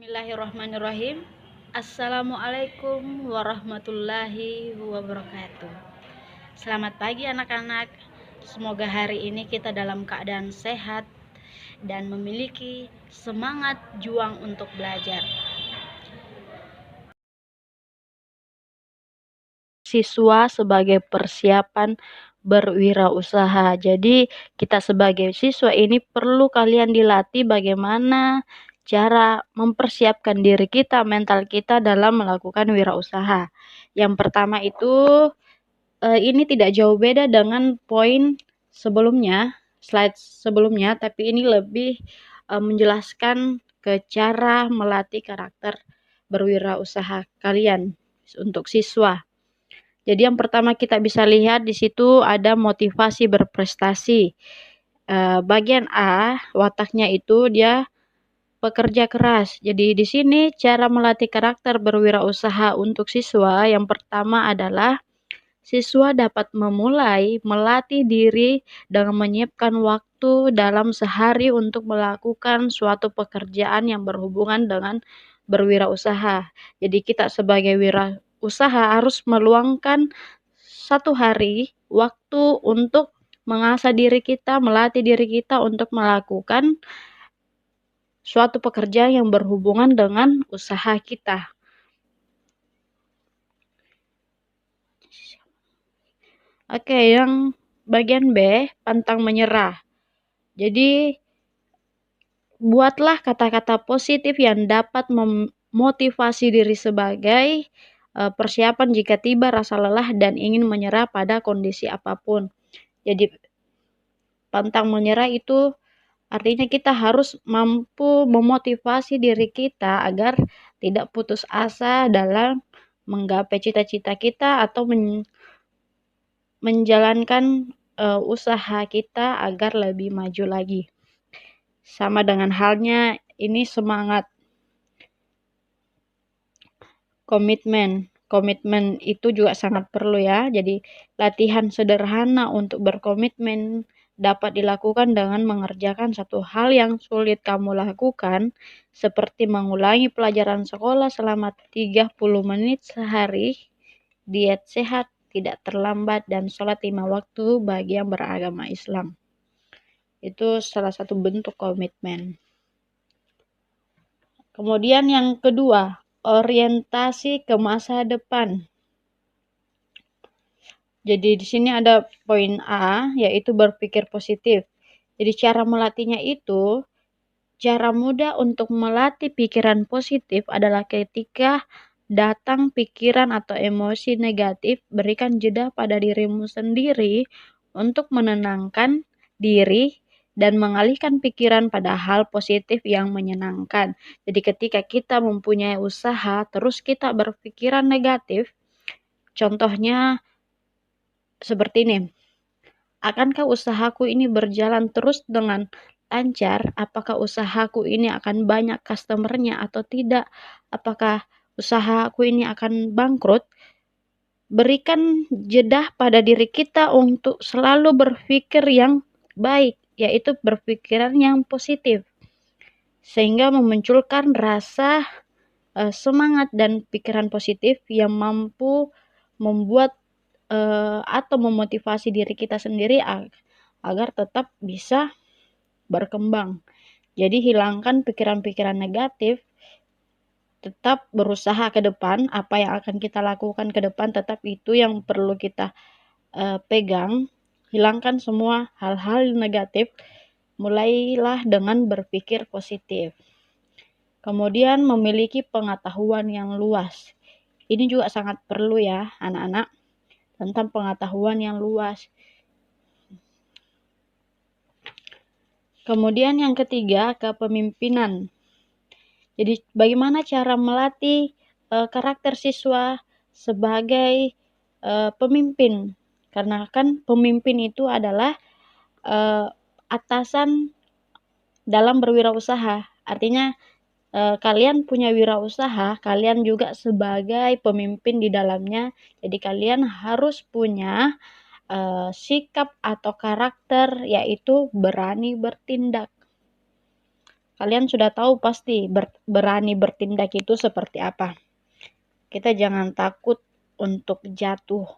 Bismillahirrahmanirrahim. Assalamualaikum warahmatullahi wabarakatuh. Selamat pagi anak-anak. Semoga hari ini kita dalam keadaan sehat dan memiliki semangat juang untuk belajar. Siswa sebagai persiapan berwirausaha. Jadi kita sebagai siswa ini perlu kalian dilatih bagaimana cara mempersiapkan diri kita, mental kita dalam melakukan wirausaha. Yang pertama itu ini tidak jauh beda dengan poin sebelumnya, slide sebelumnya, tapi ini lebih menjelaskan ke cara melatih karakter berwirausaha kalian untuk siswa. Jadi yang pertama kita bisa lihat di situ ada motivasi berprestasi. Bagian A, wataknya itu dia pekerja keras. Jadi di sini cara melatih karakter berwirausaha untuk siswa yang pertama adalah siswa dapat memulai melatih diri dengan menyiapkan waktu dalam sehari untuk melakukan suatu pekerjaan yang berhubungan dengan berwirausaha. Jadi kita sebagai wirausaha harus meluangkan satu hari waktu untuk mengasah diri kita, melatih diri kita untuk melakukan suatu pekerjaan yang berhubungan dengan usaha kita. Oke, yang bagian B, pantang menyerah. Jadi, buatlah kata-kata positif yang dapat memotivasi diri sebagai persiapan jika tiba rasa lelah dan ingin menyerah pada kondisi apapun. Jadi, pantang menyerah itu artinya kita harus mampu memotivasi diri kita agar tidak putus asa dalam menggapai cita-cita kita atau menjalankan usaha kita agar lebih maju lagi. Sama dengan halnya ini semangat komitmen. Komitmen itu juga sangat perlu ya. Jadi latihan sederhana untuk berkomitmen dapat dilakukan dengan mengerjakan satu hal yang sulit kamu lakukan, seperti mengulangi pelajaran sekolah selama 30 menit sehari, diet sehat, tidak terlambat, dan sholat 5 waktu bagi yang beragama Islam. Itu salah satu bentuk komitmen. Kemudian yang kedua, orientasi ke masa depan. Jadi di sini ada poin A, yaitu berpikir positif. Jadi cara melatihnya itu, cara mudah untuk melatih pikiran positif adalah ketika datang pikiran atau emosi negatif, berikan jeda pada dirimu sendiri untuk menenangkan diri dan mengalihkan pikiran pada hal positif yang menyenangkan. Jadi ketika kita mempunyai usaha, terus kita berpikiran negatif, contohnya seperti ini, akankah usahaku ini berjalan terus dengan lancar? Apakah usahaku ini akan banyak customernya atau tidak? Apakah usahaku ini akan bangkrut? Berikan jeda pada diri kita untuk selalu berpikir yang baik, yaitu berpikiran yang positif, sehingga memunculkan rasa semangat dan pikiran positif yang mampu membuat atau memotivasi diri kita sendiri agar tetap bisa berkembang. Jadi hilangkan pikiran-pikiran negatif, tetap berusaha ke depan, apa yang akan kita lakukan ke depan tetap itu yang perlu kita pegang. Hilangkan semua hal-hal negatif, mulailah dengan berpikir positif. Kemudian memiliki pengetahuan yang luas. Ini juga sangat perlu ya anak-anak, tentang pengetahuan yang luas. Kemudian yang ketiga, kepemimpinan. Jadi bagaimana cara melatih karakter siswa sebagai pemimpin? Karena kan pemimpin itu adalah atasan dalam berwirausaha. Artinya kalian punya wirausaha, kalian juga sebagai pemimpin di dalamnya. Jadi kalian harus punya sikap atau karakter, yaitu berani bertindak. Kalian sudah tahu pasti berani bertindak itu seperti apa. Kita jangan takut untuk jatuh.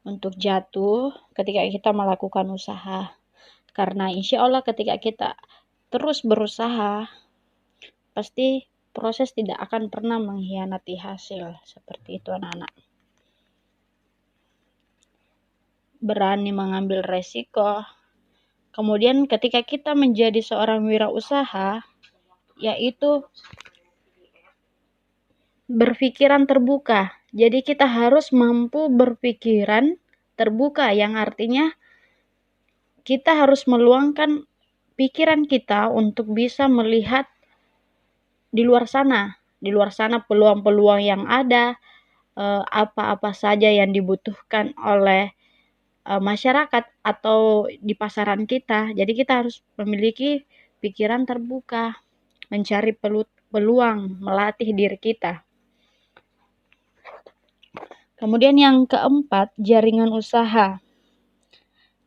Untuk jatuh ketika kita melakukan usaha. Karena insya Allah ketika kita terus berusaha, pasti proses tidak akan pernah mengkhianati hasil. Seperti itu anak-anak. Berani mengambil resiko. Kemudian ketika kita menjadi seorang wirausaha, yaitu berpikiran terbuka. Jadi kita harus mampu berpikiran terbuka, yang artinya kita harus meluangkan pikiran kita untuk bisa melihat di luar sana peluang-peluang yang ada, apa-apa saja yang dibutuhkan oleh masyarakat atau di pasaran kita. Jadi kita harus memiliki pikiran terbuka, mencari peluang, melatih diri kita. Kemudian yang keempat, jaringan usaha.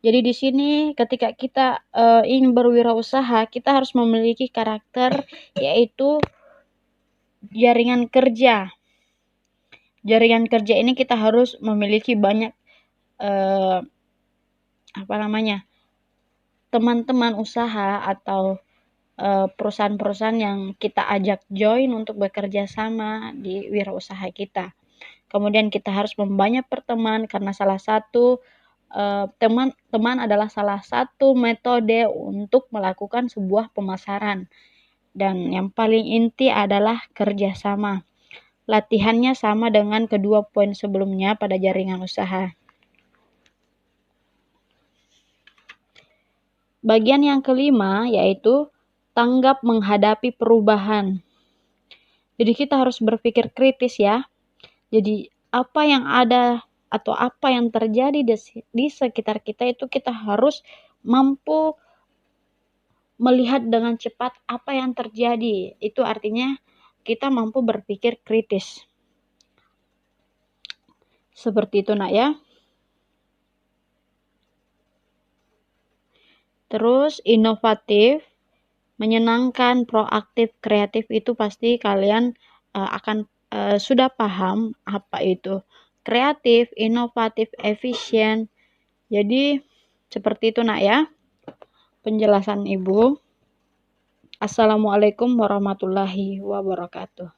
Jadi di sini ketika kita ingin berwirausaha, kita harus memiliki karakter, yaitu jaringan kerja. Jaringan kerja ini kita harus memiliki banyak teman-teman usaha atau perusahaan-perusahaan yang kita ajak join untuk bekerja sama di wirausaha kita. Kemudian kita harus membanyak berteman, karena salah satu teman adalah salah satu metode untuk melakukan sebuah pemasaran. Dan yang paling inti adalah kerjasama. Latihannya sama dengan kedua poin sebelumnya pada jaringan usaha. Bagian yang kelima yaitu tanggap menghadapi perubahan. Jadi kita harus berpikir kritis ya. Jadi apa yang ada atau apa yang terjadi di sekitar kita itu kita harus mampu melihat dengan cepat apa yang terjadi. Itu artinya kita mampu berpikir kritis. Seperti itu nak ya. Terus inovatif, menyenangkan, proaktif, kreatif itu pasti kalian akan sudah paham apa itu. Kreatif, inovatif, efisien. Jadi seperti itu nak ya penjelasan Ibu. Assalamualaikum warahmatullahi wabarakatuh.